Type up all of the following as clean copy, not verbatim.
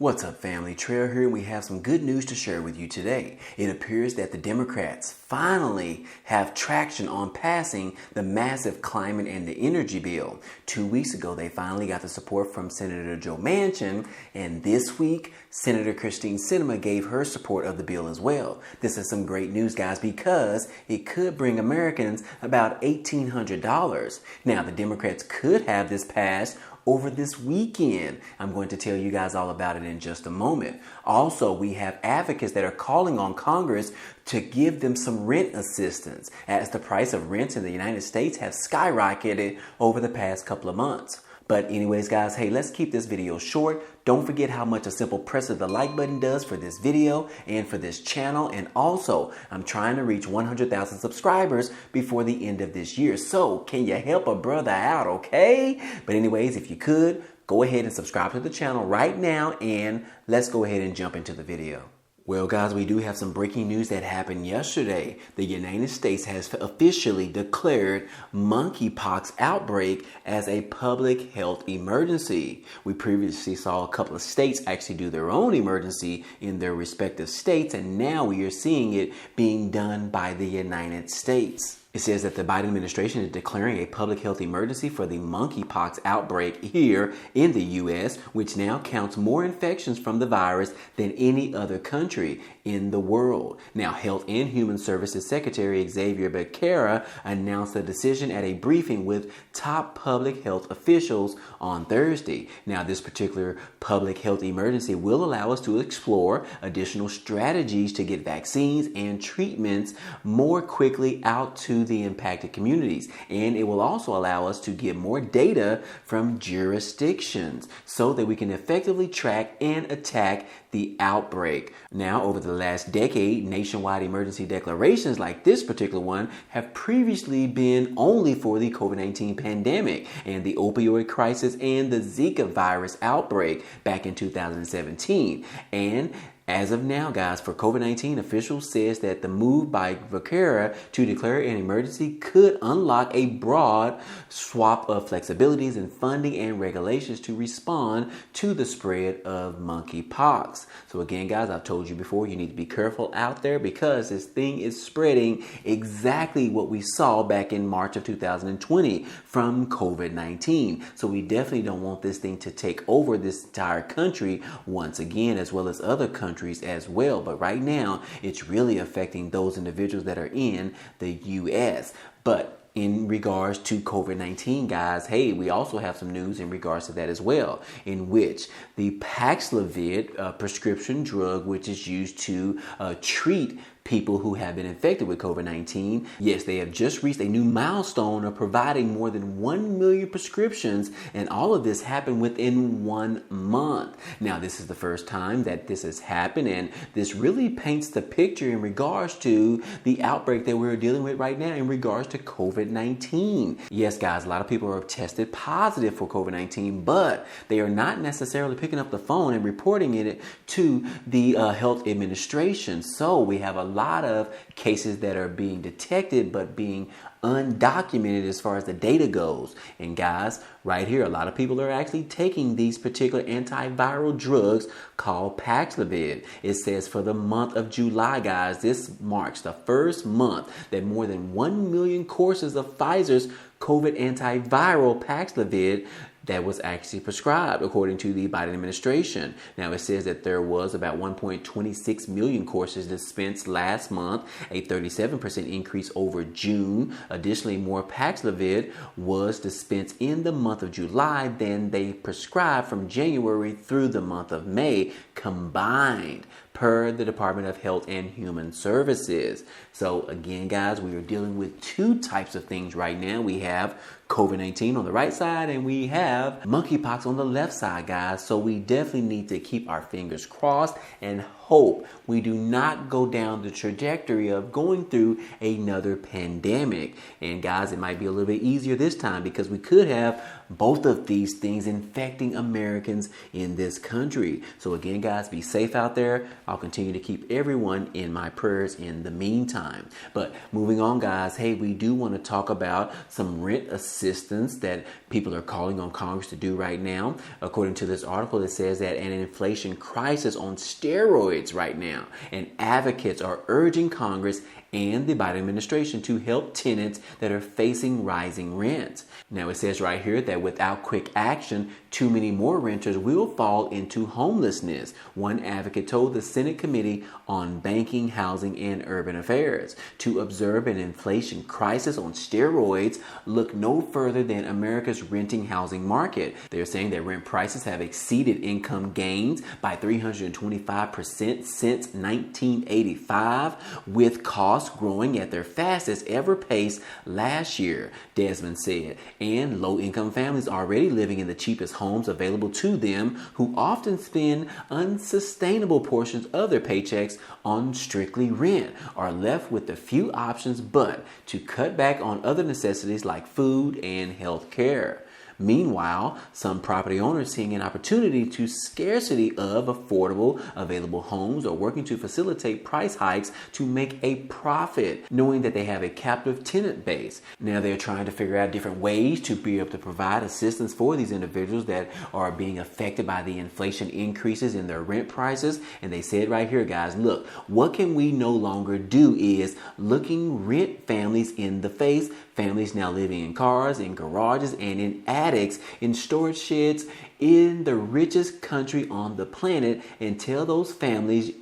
What's up, family? Trail here, and we have some good news to share with you today. It appears that the Democrats finally have traction on passing the massive climate and the energy bill. 2 weeks ago, they finally got the support from Senator Joe Manchin, and this week, Senator Christine Sinema gave her support of the bill as well. This is some great news, guys, because it could bring Americans about $1,800. Now, the Democrats could have this passed over this weekend. I'm going to tell you guys all about it in just a moment. Also, we have advocates that are calling on Congress to give them some rent assistance, as the price of rents in the United States have skyrocketed over the past couple of months. But anyways, guys, hey, let's keep this video short. Don't forget how much a simple press of the like button does for this video and for this channel. And also, I'm trying to reach 100,000 subscribers before the end of this year. So can you help a brother out, okay? But anyways, if you could, go ahead and subscribe to the channel right now. And let's go ahead and jump into the video. Well, guys, we do have some breaking news that happened yesterday. The United States has officially declared monkeypox outbreak as a public health emergency. We previously saw a couple of states actually do their own emergency in their respective states, and now we are seeing it being done by the United States. It says that the Biden administration is declaring a public health emergency for the monkeypox outbreak here in the U.S., which now counts more infections from the virus than any other country in the world. Now, Health and Human Services Secretary Xavier Becerra announced the decision at a briefing with top public health officials on Thursday. Now, this particular public health emergency will allow us to explore additional strategies to get vaccines and treatments more quickly out to the impacted communities, and it will also allow us to get more data from jurisdictions so that we can effectively track and attack the outbreak. Now, over the last decade, nationwide emergency declarations like this particular one have previously been only for the COVID-19 pandemic and the opioid crisis and the Zika virus outbreak back in 2017. And as of now, guys, for COVID-19, officials says that the move by Becerra to declare an emergency could unlock a broad swath of flexibilities in funding and regulations to respond to the spread of monkeypox. So again, guys, I've told you before, you need to be careful out there because this thing is spreading exactly what we saw back in March of 2020 from COVID-19. So we definitely don't want this thing to take over this entire country once again, as well as other countries as well. But right now, it's really affecting those individuals that are in the U.S. But in regards to COVID-19, guys, hey, we also have some news in regards to that as well, in which the Paxlovid prescription drug, which is used to treat people who have been infected with COVID-19. Yes, they have just reached a new milestone of providing more than 1 million prescriptions, and all of this happened within 1 month. Now, this is the first time that this has happened, and this really paints the picture in regards to the outbreak that we're dealing with right now in regards to COVID-19. Yes, guys, a lot of people are tested positive for COVID-19, but they are not necessarily picking up the phone and reporting it to the health administration. So we have a lot of cases that are being detected but being undocumented as far as the data goes. And guys, right here, a lot of people are actually taking these particular antiviral drugs called Paxlovid. It says for the month of July, guys, this marks the first month that more than 1 million courses of Pfizer's COVID antiviral Paxlovid that was actually prescribed, according to the Biden administration. Now, it says that there was about 1.26 million courses dispensed last month, a 37% increase over June. Additionally, more Paxlovid was dispensed in the month of July than they prescribed from January through the month of May combined, per the Department of Health and Human Services. So again, guys, we are dealing with two types of things right now. We have COVID-19 on the right side, and we have monkeypox on the left side, guys. So we definitely need to keep our fingers crossed and hope we do not go down the trajectory of going through another pandemic. And guys, it might be a little bit easier this time because we could have both of these things infecting Americans in this country. So again, guys, be safe out there. I'll continue to keep everyone in my prayers in the meantime. But moving on, guys, hey, we do want to talk about some rent assistance assistance that people are calling on Congress to do right now. According to this article, it says that an inflation crisis on steroids right now, and advocates are urging Congress and the Biden administration to help tenants that are facing rising rents. Now, it says right here that without quick action, too many more renters will fall into homelessness. One advocate told the Senate Committee on Banking, Housing, and Urban Affairs to observe an inflation crisis on steroids, look no further than America's renting housing market. They're saying that rent prices have exceeded income gains by 325% since 1985, with costs growing at their fastest ever pace last year, Desmond said. And low-income families already living in the cheapest homes available to them, who often spend unsustainable portions of their paychecks on strictly rent, are left with a few options but to cut back on other necessities like food and health care. Meanwhile, some property owners seeing an opportunity to scarcity of affordable, available homes are working to facilitate price hikes to make a profit, knowing that they have a captive tenant base. Now they're trying to figure out different ways to be able to provide assistance for these individuals that are being affected by the inflation increases in their rent prices. And they said right here, guys, look, what can we no longer do is looking rent families in the face. Families now living in cars, in garages, and in attics, in storage sheds, in the richest country on the planet, and tell those families,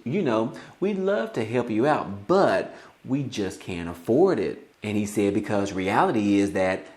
we'd love to help you out, but we just can't afford it. And he said because reality is that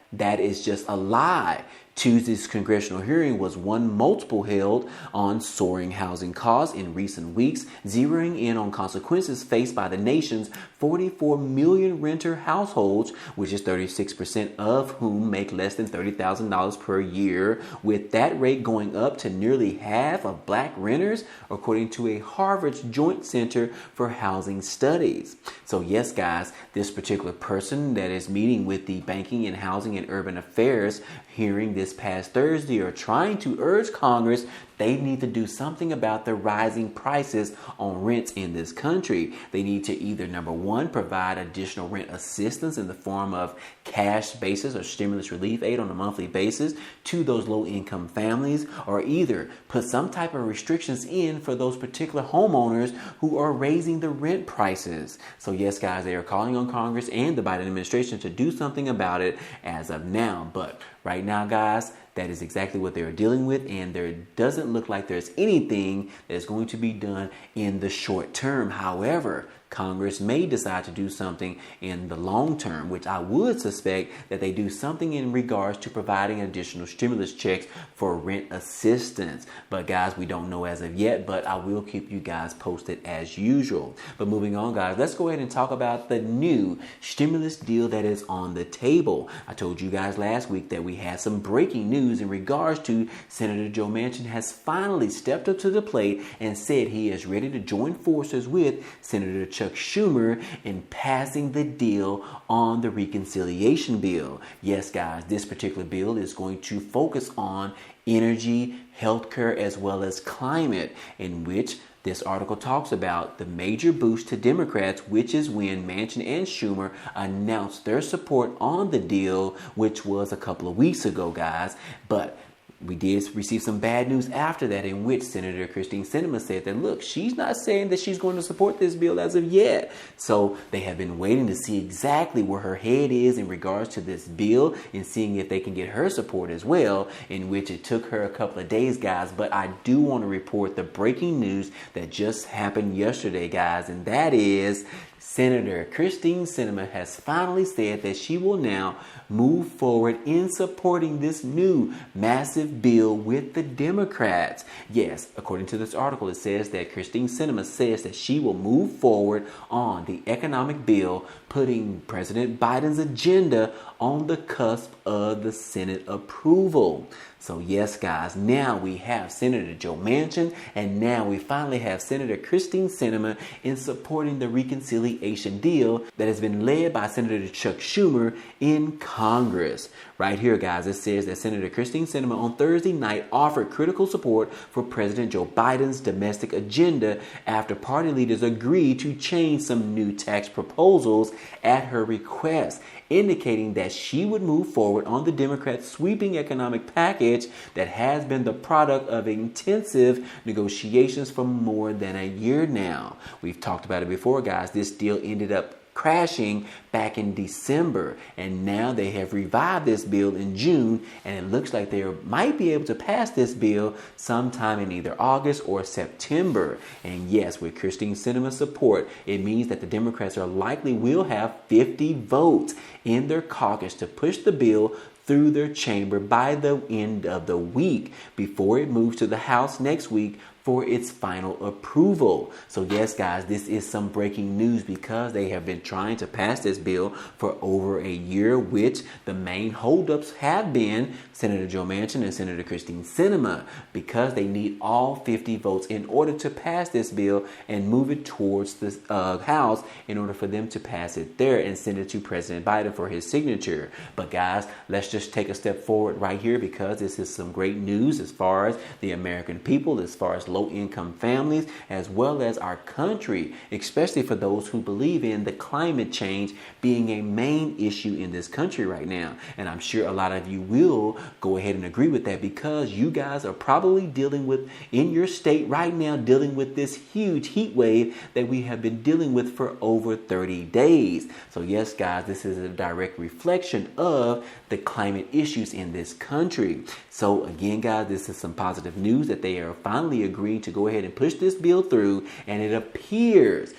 is just a lie. Tuesday's congressional hearing was one multiple held on soaring housing costs in recent weeks, zeroing in on consequences faced by the nation's 44 million renter households, which is 36% of whom make less than $30,000 per year, with that rate going up to nearly half of black renters, according to a Harvard's Joint Center for Housing Studies. So yes, guys, this particular person that is meeting with the Banking and Housing and Urban Affairs hearing this past Thursday are trying to urge Congress they need to do something about the rising prices on rents in this country. They need to either, number one, provide additional rent assistance in the form of cash basis or stimulus relief aid on a monthly basis to those low-income families, or either put some type of restrictions in for those particular homeowners who are raising the rent prices. So yes, guys, they are calling on Congress and the Biden administration to do something about it as of now. But right now, guys, that is exactly what they're dealing with, and there doesn't look like there's anything that is going to be done in the short term. However, Congress may decide to do something in the long term, which I would suspect that they do something in regards to providing additional stimulus checks for rent assistance. But guys, we don't know as of yet, but I will keep you guys posted as usual. But moving on, guys, let's go ahead and talk about the new stimulus deal that is on the table. I told you guys last week that we had some breaking news in regards to Senator Joe Manchin has finally stepped up to the plate and said he is ready to join forces with Senator Chuck Schumer in passing the deal on the reconciliation bill. Yes, guys, this particular bill is going to focus on energy, healthcare, as well as climate, in which this article talks about the major boost to Democrats, which is when Manchin and Schumer announced their support on the deal, which was a couple of weeks ago, guys. But we did receive some bad news after that, in which Senator Christine Sinema said that, look, she's not saying that she's going to support this bill as of yet. So they have been waiting to see exactly where her head is in regards to this bill and seeing if they can get her support as well, in which it took her a couple of days, guys. But I do want to report the breaking news that just happened yesterday, guys, and that is Senator Christine Sinema has finally said that she will now move forward in supporting this new massive bill with the Democrats. Yes, according to this article, it says that Christine Sinema says that she will move forward on the economic bill, putting President Biden's agenda on the cusp of the Senate approval. So yes, guys, now we have Senator Joe Manchin, and now we finally have Senator Christine Sinema in supporting the reconciliation deal that has been led by Senator Chuck Schumer in Congress. Right here, guys, it says that Senator Christine Sinema on Thursday night offered critical support for President Joe Biden's domestic agenda after party leaders agreed to change some new tax proposals at her request, indicating that she would move forward on the Democrats' sweeping economic package that has been the product of intensive negotiations for more than a year now. We've talked about it before, guys. This deal ended up crashing back in December, and now they have revived this bill in June, and it looks like they might be able to pass this bill sometime in either August or September. And yes, with Christine Sinema's support, it means that the Democrats are likely will have 50 votes in their caucus to push the bill through their chamber by the end of the week before it moves to the House next week for its final approval. So yes, guys, this is some breaking news because they have been trying to pass this bill for over a year, which the main holdups have been Senator Joe Manchin and Senator Christine Sinema, because they need all 50 votes in order to pass this bill and move it towards the House in order for them to pass it there and send it to President Biden for his signature. But guys, let's just take a step forward right here, because this is some great news as far as the American people, as far as low-income families, as well as our country, especially for those who believe in the climate change being a main issue in this country right now. And I'm sure a lot of you will go ahead and agree with that, because you guys are probably dealing with, in your state right now, dealing with this huge heat wave that we have been dealing with for over 30 days. So yes, guys, this is a direct reflection of the climate issues in this country. So again, guys, this is some positive news that they are finally agreeing to go ahead and push this bill through, and it appears,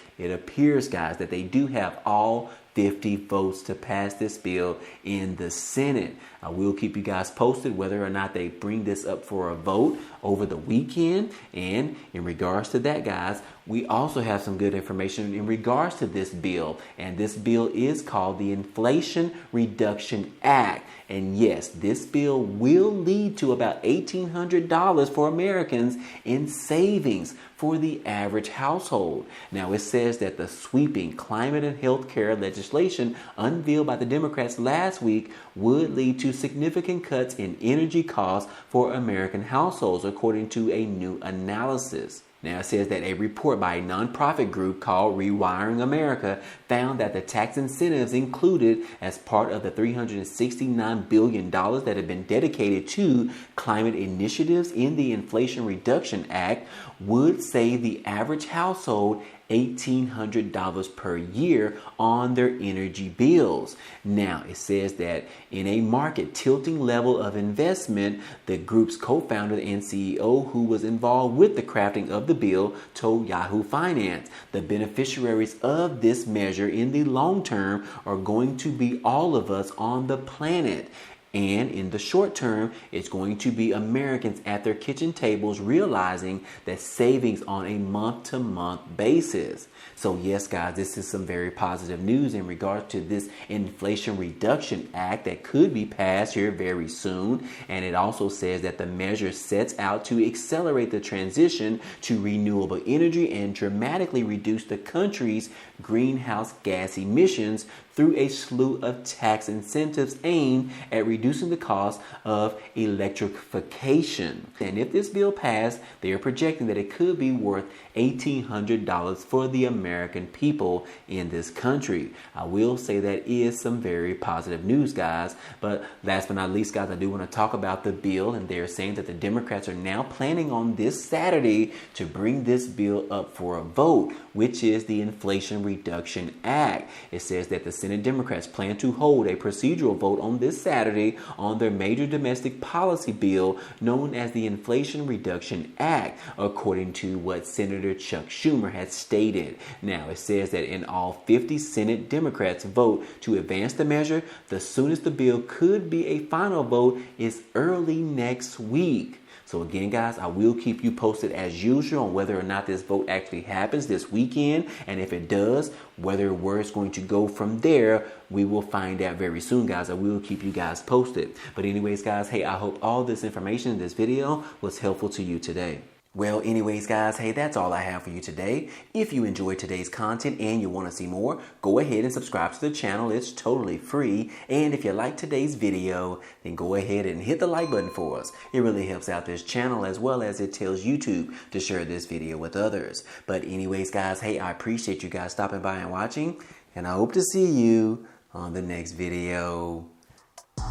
guys, that they do have all 50 votes to pass this bill in the Senate. I will keep you guys posted whether or not they bring this up for a vote over the weekend. And in regards to that, guys, we also have some good information in regards to this bill. And this bill is called the Inflation Reduction Act. And yes, this bill will lead to about $1,800 for Americans in savings for the average household. Now, it says that the sweeping climate and health care legislation unveiled by the Democrats last week would lead to significant cuts in energy costs for American households, according to a new analysis. Now, it says that a report by a nonprofit group called Rewiring America found that the tax incentives included as part of the $369 billion that had been dedicated to climate initiatives in the Inflation Reduction Act would save the average household $1,800 per year on their energy bills. Now, it says that in a market tilting level of investment, the group's co-founder and CEO, who was involved with the crafting of the bill, told Yahoo Finance the beneficiaries of this measure in the long term are going to be all of us on the planet. And in the short term, it's going to be Americans at their kitchen tables realizing that savings on a month-to-month basis. So yes, guys, this is some very positive news in regards to this Inflation Reduction Act that could be passed here very soon. And it also says that the measure sets out to accelerate the transition to renewable energy and dramatically reduce the country's greenhouse gas emissions through a slew of tax incentives aimed at reducing the cost of electrification. And if this bill passed, they are projecting that it could be worth $1,800 for the American people in this country. I will say that is some very positive news, guys. But last but not least, guys, I do want to talk about the bill. And they're saying that the Democrats are now planning on this Saturday to bring this bill up for a vote, which is the Inflation Reduction Act. It says that the Senate Democrats plan to hold a procedural vote on this Saturday on their major domestic policy bill known as the Inflation Reduction Act, according to what Senator Chuck Schumer has stated. Now, it says that in all 50 Senate Democrats vote to advance the measure, the soonest the bill could be a final vote is early next week. So again, guys, I will keep you posted as usual on whether or not this vote actually happens this weekend. And if it does, where it's going to go from there, we will find out very soon, guys. I will keep you guys posted. But anyways, guys, hey, I hope all this information in this video was helpful to you today. Well, anyways, guys, hey, that's all I have for you today. If you enjoyed today's content and you want to see more, go ahead and subscribe to the channel. It's totally free. And if you like today's video, then go ahead and hit the like button for us. It really helps out this channel, as well as it tells YouTube to share this video with others. But anyways, guys, hey, I appreciate you guys stopping by and watching, and I hope to see you on the next video.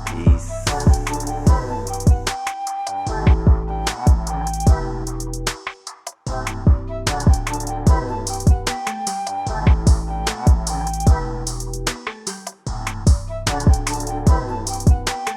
Peace.